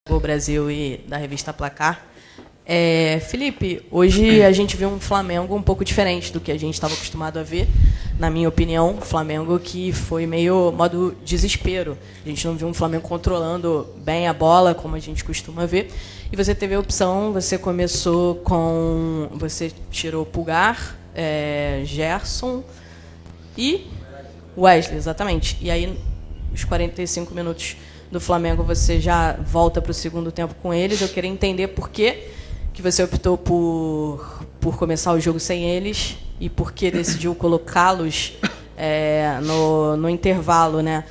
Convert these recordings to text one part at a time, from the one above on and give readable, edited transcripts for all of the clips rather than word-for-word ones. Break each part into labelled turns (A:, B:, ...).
A: O Brasil e da revista Placar. Felipe, hoje a gente viu um Flamengo um pouco diferente do que a gente estava acostumado a ver, na minha opinião. Flamengo que foi meio modo desespero. A gente não viu um Flamengo controlando bem a bola, como a gente costuma ver. E você teve a opção, você começou com... Você tirou Pulgar, Gerson e Wesley, exatamente. E aí, os 45 minutos do Flamengo, você já volta para o segundo tempo com eles. Eu queria entender por que você optou por começar o jogo sem eles e por que decidiu colocá-los no intervalo, né?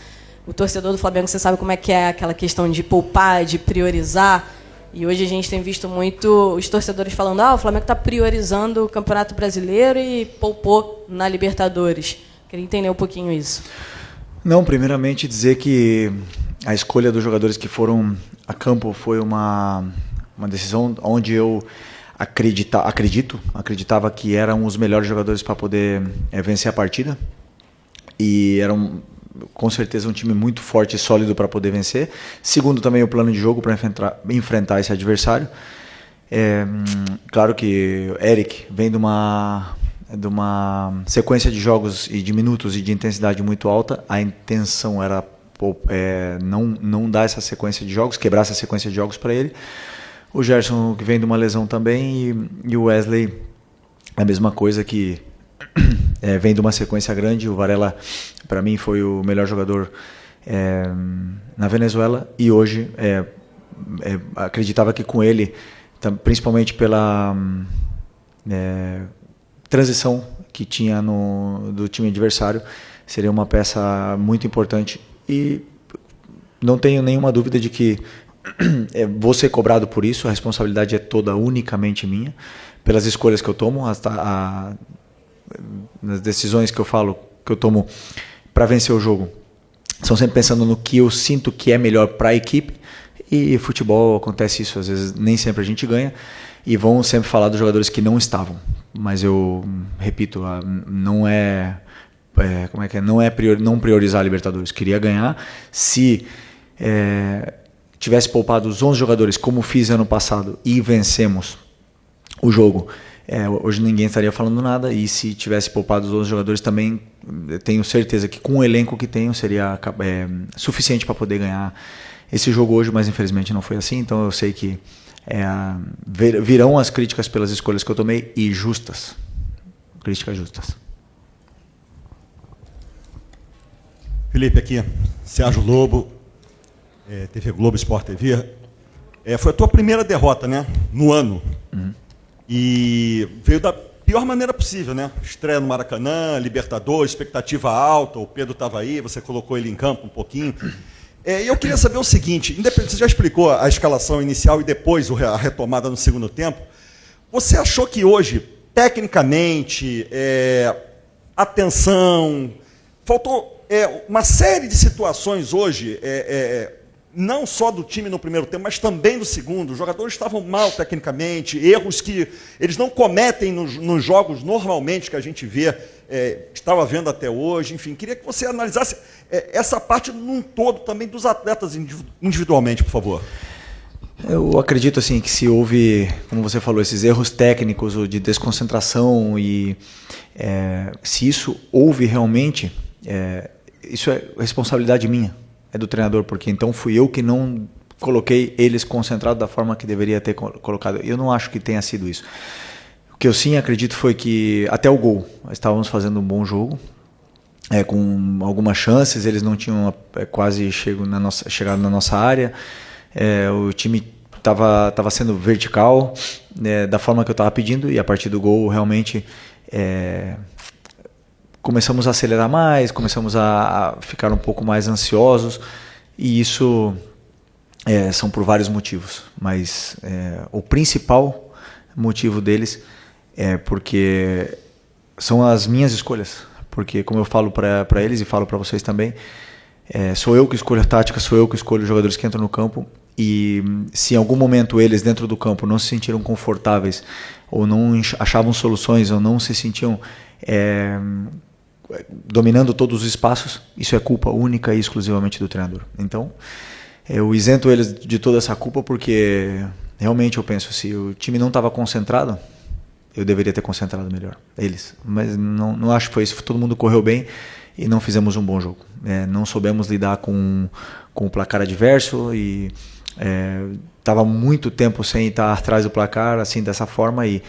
A: O torcedor do Flamengo, você sabe como é que é aquela questão de poupar, de priorizar. E hoje a gente tem visto muito os torcedores falando: o Flamengo está priorizando o Campeonato Brasileiro e poupou na Libertadores. Queria entender um pouquinho isso.
B: Não, primeiramente dizer que a escolha dos jogadores que foram a campo foi uma decisão onde eu acreditava que eram os melhores jogadores para poder vencer a partida. E eram, com certeza, um time muito forte e sólido para poder vencer. Segundo, também o plano de jogo para enfrentar esse adversário. Claro que Eric vem de uma sequência de jogos e de minutos e de intensidade muito alta. A intenção era não dar essa sequência de jogos, quebrar essa sequência de jogos para ele. O Gerson, que vem de uma lesão também, e o Wesley, a mesma coisa, que vem de uma sequência grande. O Varela, para mim, foi o melhor jogador na Venezuela, e hoje acreditava que com ele, principalmente pela transição que tinha do time adversário, seria uma peça muito importante. E não tenho nenhuma dúvida de que vou ser cobrado por isso. A responsabilidade é toda unicamente minha, pelas escolhas que eu tomo, nas decisões que eu tomo para vencer o jogo. São sempre pensando no que eu sinto que é melhor para a equipe. E futebol acontece isso, às vezes nem sempre a gente ganha, e vão sempre falar dos jogadores que não estavam. Mas eu repito, não não priorizar a Libertadores. Queria ganhar. Se tivesse poupado os 11 jogadores, como fiz ano passado, e vencemos o jogo, hoje ninguém estaria falando nada. E se tivesse poupado os 11 jogadores também, tenho certeza que com o elenco que tenho seria suficiente para poder ganhar esse jogo hoje, mas infelizmente não foi assim. Então eu sei que virão as críticas pelas escolhas que eu tomei, e justas. Críticas justas.
C: Felipe, aqui, Sérgio Lobo, TV Globo, Sport TV. Foi a tua primeira derrota, né? No ano.
B: Uhum.
C: E veio da pior maneira possível, né? Estreia no Maracanã, Libertadores, expectativa alta, o Pedro estava aí, você colocou ele em campo um pouquinho. E eu queria saber o seguinte: você já explicou a escalação inicial e depois a retomada no segundo tempo. Você achou que hoje, tecnicamente, atenção, faltou uma série de situações hoje, não só do time no primeiro tempo, mas também no segundo? Os jogadores estavam mal tecnicamente, erros que eles não cometem nos jogos normalmente que a gente vê, estava vendo até hoje. Enfim, queria que você analisasse essa parte num todo também dos atletas individualmente, por favor.
B: Eu acredito assim que se houve, como você falou, esses erros técnicos ou de desconcentração, e se isso houve realmente, isso é responsabilidade minha, é do treinador, porque então fui eu que não coloquei eles concentrados da forma que deveria ter colocado. Eu não acho que tenha sido isso. O que eu sim acredito foi que até o gol estávamos fazendo um bom jogo, com algumas chances. Eles não tinham quase chegado na nossa área. O time estava sendo vertical, da forma que eu estava pedindo, e a partir do gol realmente começamos a acelerar mais, começamos a ficar um pouco mais ansiosos, e isso são por vários motivos, mas o principal motivo deles é porque são as minhas escolhas, porque, como eu falo para eles e falo para vocês também, sou eu que escolho a tática, sou eu que escolho os jogadores que entram no campo. E se em algum momento eles dentro do campo não se sentiram confortáveis, ou não achavam soluções, ou não se sentiam dominando todos os espaços, isso é culpa única e exclusivamente do treinador. Então eu isento eles de toda essa culpa porque realmente eu penso, se o time não estava concentrado, eu deveria ter concentrado melhor, eles. Mas não acho que foi isso, todo mundo correu bem e não fizemos um bom jogo. Não soubemos lidar com o placar adverso e estava muito tempo sem estar atrás do placar, assim, dessa forma, e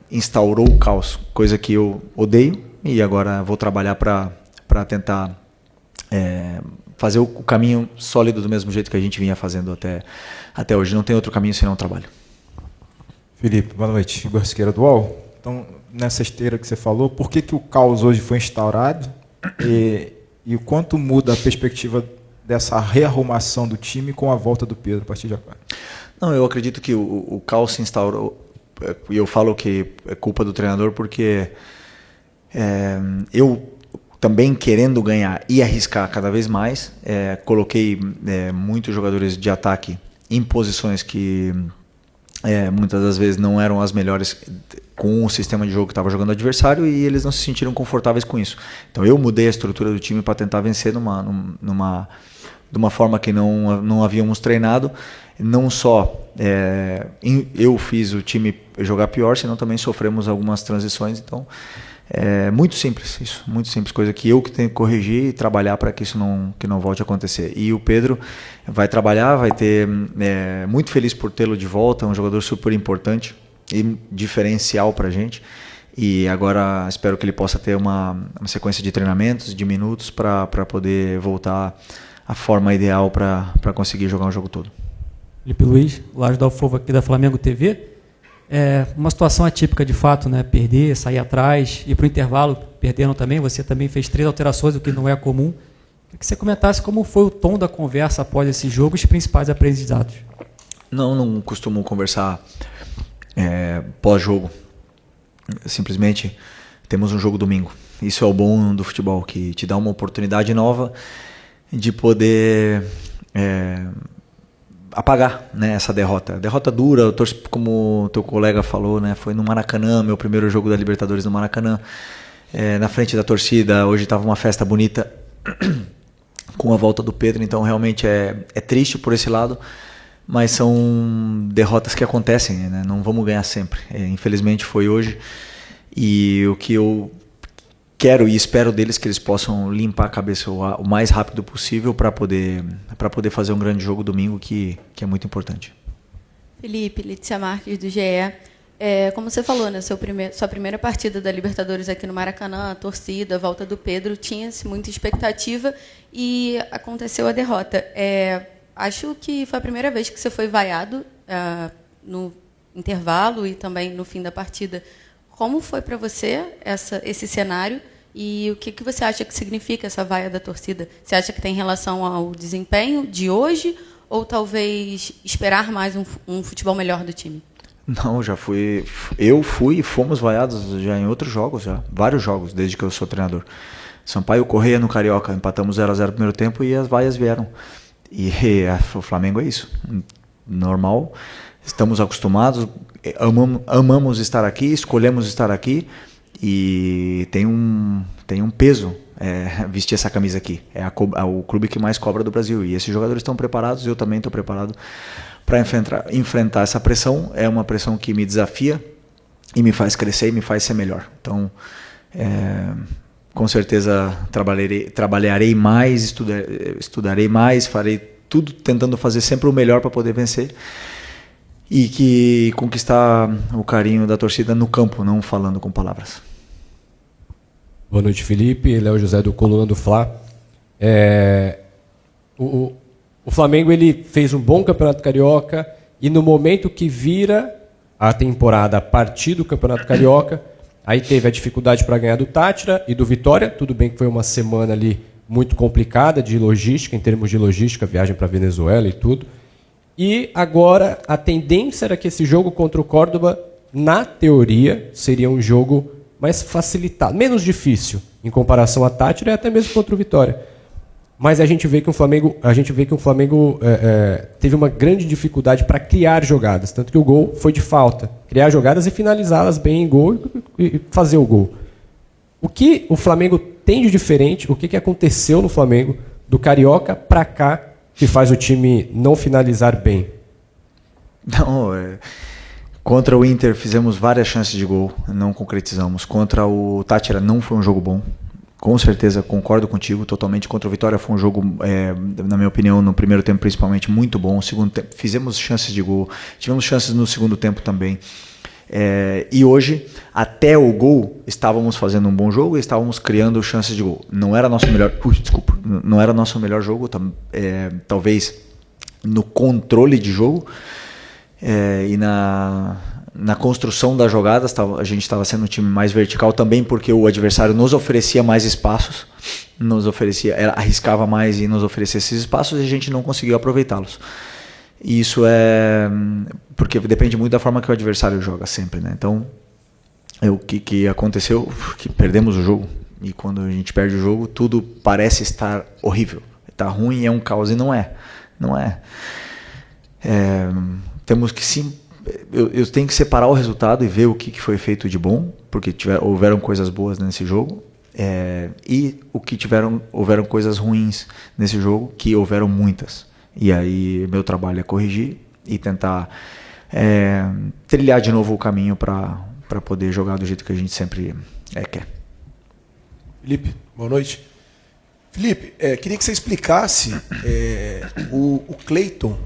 B: instaurou o caos, coisa que eu odeio, e agora vou trabalhar para tentar fazer o caminho sólido do mesmo jeito que a gente vinha fazendo até hoje. Não tem outro caminho senão o trabalho.
D: Felipe, boa noite. Igor Siqueira do UOL. Então, nessa esteira que você falou, por que o caos hoje foi instaurado e o quanto muda a perspectiva dessa rearrumação do time com a volta do Pedro a partir de agora?
B: Não, eu acredito que o caos se instaurou, e eu falo que é culpa do treinador porque eu também querendo ganhar e arriscar cada vez mais, coloquei muitos jogadores de ataque em posições que muitas das vezes não eram as melhores com o sistema de jogo que estava jogando o adversário, e eles não se sentiram confortáveis com isso. Então eu mudei a estrutura do time para tentar vencer de uma forma que não havíamos treinado. Não só eu fiz o time jogar pior, senão também sofremos algumas transições. Então muito simples isso, muito simples, coisa que eu que tenho que corrigir e trabalhar para que isso não volte a acontecer. E o Pedro vai trabalhar, vai ter muito feliz por tê-lo de volta, é um jogador super importante e diferencial para a gente, e agora espero que ele possa ter uma sequência de treinamentos, de minutos, para poder voltar à forma ideal para conseguir jogar um jogo todo.
E: Felipe Luiz, Laje da Alfova aqui da Flamengo TV. Uma situação atípica de fato, né? Perder, sair atrás, ir para o intervalo, perdendo também. Você também fez 3 alterações, o que não é comum. Queria que você comentasse como foi o tom da conversa após esse jogo, os principais aprendizados.
B: Não costumo conversar pós-jogo. Simplesmente temos um jogo domingo. Isso é o bom do futebol, que te dá uma oportunidade nova de poder apagar, né, essa derrota. Derrota dura, como o teu colega falou, né, foi no Maracanã, meu primeiro jogo da Libertadores no Maracanã, na frente da torcida. Hoje estava uma festa bonita com a volta do Pedro, então realmente é triste por esse lado, mas são derrotas que acontecem, né, não vamos ganhar sempre. Infelizmente foi hoje, e o que eu quero e espero deles que eles possam limpar a cabeça o mais rápido possível para poder fazer um grande jogo domingo, que é muito importante.
F: Felipe, Letícia Marques do GE. Como você falou, né, sua primeira partida da Libertadores aqui no Maracanã, a torcida, a volta do Pedro, tinha-se muita expectativa e aconteceu a derrota. Acho que foi a primeira vez que você foi vaiado no intervalo e também no fim da partida. Como foi para você esse cenário? E o que você acha que significa essa vaia da torcida? Você acha que tem relação ao desempenho de hoje ou talvez esperar mais um futebol melhor do time?
B: Não, eu fui e fomos vaiados já em outros jogos, vários jogos, desde que eu sou treinador. Sampaio Correia no Carioca, empatamos 0-0 no primeiro tempo e as vaias vieram. E o Flamengo é isso, normal, estamos acostumados, amamos estar aqui, escolhemos estar aqui. E tem um peso vestir essa camisa aqui. É o clube que mais cobra do Brasil. E esses jogadores estão preparados, eu também estou preparado para enfrentar essa pressão. É uma pressão que me desafia e me faz crescer e me faz ser melhor. Então, com certeza trabalharei mais, estudarei mais, farei tudo tentando fazer sempre o melhor para poder vencer. E que conquistar o carinho da torcida no campo, não falando com palavras.
G: Boa noite, Felipe. Léo José do Coluna do Fla. O Flamengo ele fez um bom Campeonato Carioca e no momento que vira a temporada a partir do Campeonato Carioca, aí teve a dificuldade para ganhar do Tátira e do Vitória. Tudo bem que foi uma semana ali muito complicada de logística, em termos de logística, viagem para Venezuela e tudo. E agora a tendência era que esse jogo contra o Córdoba, na teoria, seria um jogo mais facilitado, menos difícil em comparação a Tátira e até mesmo contra o Vitória. Mas a gente vê que o Flamengo, teve uma grande dificuldade para criar jogadas, tanto que o gol foi de falta. Criar jogadas e finalizá-las bem em gol e fazer o gol. O que o Flamengo tem de diferente, o que aconteceu no Flamengo do Carioca para cá, que faz o time não finalizar bem?
B: Não, contra o Inter fizemos várias chances de gol, não concretizamos. Contra o Táchira não foi um jogo bom. Com certeza, concordo contigo totalmente. Contra o Vitória foi um jogo, na minha opinião, no primeiro tempo principalmente, muito bom. No segundo tempo, fizemos chances de gol, tivemos chances no segundo tempo também. E hoje, até o gol, estávamos fazendo um bom jogo e estávamos criando chances de gol. Não era nosso melhor, não era nosso melhor jogo, talvez no controle de jogo e na construção das jogadas. A gente estava sendo um time mais vertical também, porque o adversário nos oferecia mais espaços, arriscava mais e nos oferecia esses espaços e a gente não conseguiu aproveitá-los. E isso porque depende muito da forma que o adversário joga sempre, né? Então, o que aconteceu, que perdemos o jogo. E quando a gente perde o jogo, tudo parece estar horrível. Está ruim, é um caos, e não é. Não é. Temos que sim. Eu tenho que separar o resultado e ver o que foi feito de bom, porque houveram coisas boas nesse jogo, e houveram coisas ruins nesse jogo, que houveram muitas. E aí meu trabalho é corrigir e tentar trilhar de novo o caminho para poder jogar do jeito que a gente sempre quer.
H: Felipe, boa noite. Felipe, queria que você explicasse o Cleiton.